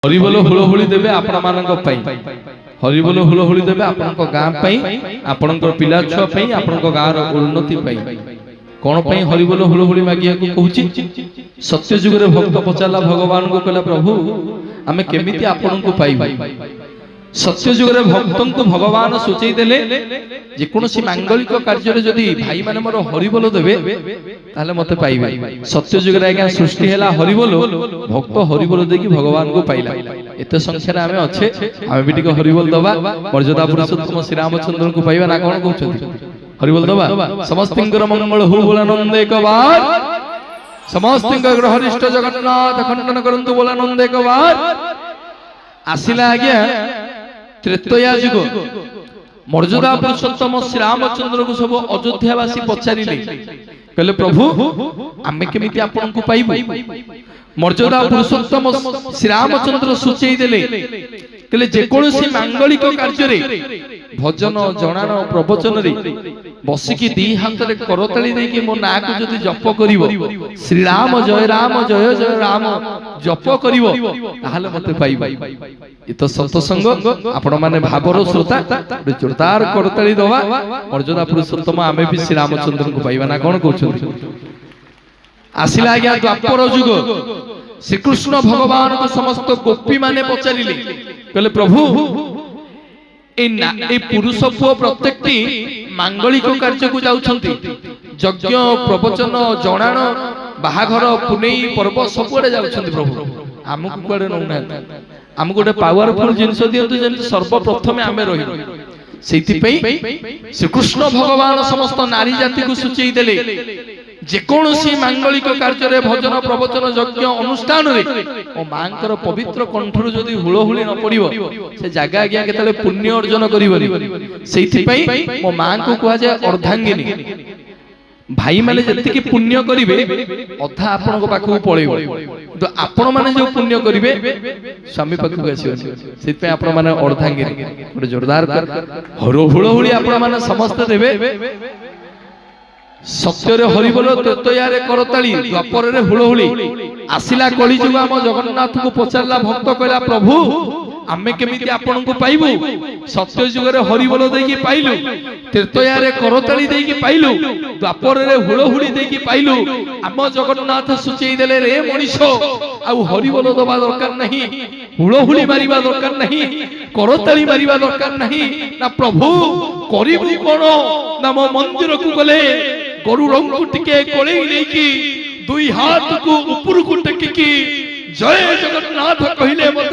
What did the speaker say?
हरिबोल हुलहुली देबे आपण मानक पई हरिबोल हुलहुली देबे आपनक गां पई आपनक पिला छुआ पई आपनक गां रो उन्नति पई कोन पई हरिबोल हुलहुली मागिया को कहूची सत्य जुग रे भक्त पचाला भगवान को कहला प्रभु आमे केमिति आपन को पाइबा सत्य जुग रे भक्तन को भगवान सोचई देले जे कोनोसी मांगलिक कार्य रे जदी भाई माने मोर हरिबोल देबे ताले मते पाइबे सत्य जुग रे आज्ञा सृष्टि हैला हरिबोल भक्त हरिबोल देकी भगवान को पाइला एते संख्या रे आमे अच्छे आमे भी टिके हरिबोल दबा मर्यादा पुरुषोत्तम श्री रामचंद्र को पाइबा ना कोन कहउछथि हरिबोल दबा समस्तिंकर मंगल हो बोलानंद एक बार समस्तिंकर हरिष्ठ जगन्नाथ खंडन करंतु बोलानंद एक बार आसिला आज्ञा त्रेतया जुग मर्यादा पुरुषोत्तम श्री रामचंद्र को सब अयोध्यावासी पचारिले कहले प्रभु आमे केमिति आपन को पाइबो मर्यादा पुरुषोत्तम श्री रामचंद्र सूचई देले कहले जे कोनोसी मांगलिक कार्य रे भजन जणान प्रवचन रे बसिकी दी हाथ रे करताली दे के मो ना को जदी जप करिवो श्री राम जय राम जप करिवो ताहाले मते पाइबो इ तो सत्संग आपण माने भावर श्रोता जोरदार करताली दवा मर्यादा पुरुषोत्तम आमे भी श्री रामचंद्र को पाइबा ना कोन कहउछ आसिला गया द्वापर जुग श्री कृष्ण भगवान को समस्त गोपी माने पचारिले कहले प्रभु ए पुरुष पुओ प्रत्येकटी मांगलिक कार्य को जाउछंती यज्ञ प्रवचन जणाण बाहाघर पुनेई पर्व सबुडे जाउछंती प्रभु हमकु कोडे नउना हमकु गोटे पावरफुल जिंस दियंतु जेंति सर्वप्रथमे आमे रही सेति पई श्री कृष्ण भगवान समस्त नारी जाति को सूचई देले जे कोनोसी मांगलिक कार्य रे भजन प्रवचन यज्ञ अनुष्ठान रे ओ मांकर पवित्र कंठरु जदी हुलहुली न पड़िबो से जागा आज्ञा केतले पुण्य अर्जन करिवरी सेति पई मो मां को कहआ जाय अर्धांगिनी भाई माने जति की पुण्य करिवे अधा आपन को पाखु पळेबो तो आपण माने जो पुण्य करिवे स्वामी पाखु आसीबो सेति पई आपण माने अर्धांगिनी गोटे जोरदार हुलहुली आपण माने समस्त देबे सत्य रे हरिबोल त्रेतया रे करताली द्वापर रे हुलहुली आसिला कली जुग हम जगन्नाथ को पचारला भक्त कहला प्रभु आमे केमिति आपन को पाइबो सत्य जुग रे हरिबोल देकी पाइलु त्रेतया रे करताली देकी पाइलु द्वापर रे हुलहुली देकी पाइलु हम जगन्नाथ सूचई देले रे मनीषो आ हरिबोल दबा दरकार नहीं हुलहुली मारिबा दरकार नहीं करताली मारिबा दरकार नहीं ना प्रभु करिबु कोन ना मो मंदिर को गले गरु रंग टिके कोले लेकी दुई हाथ को ऊपर को टेकी जय जगन्नाथ कहिले मते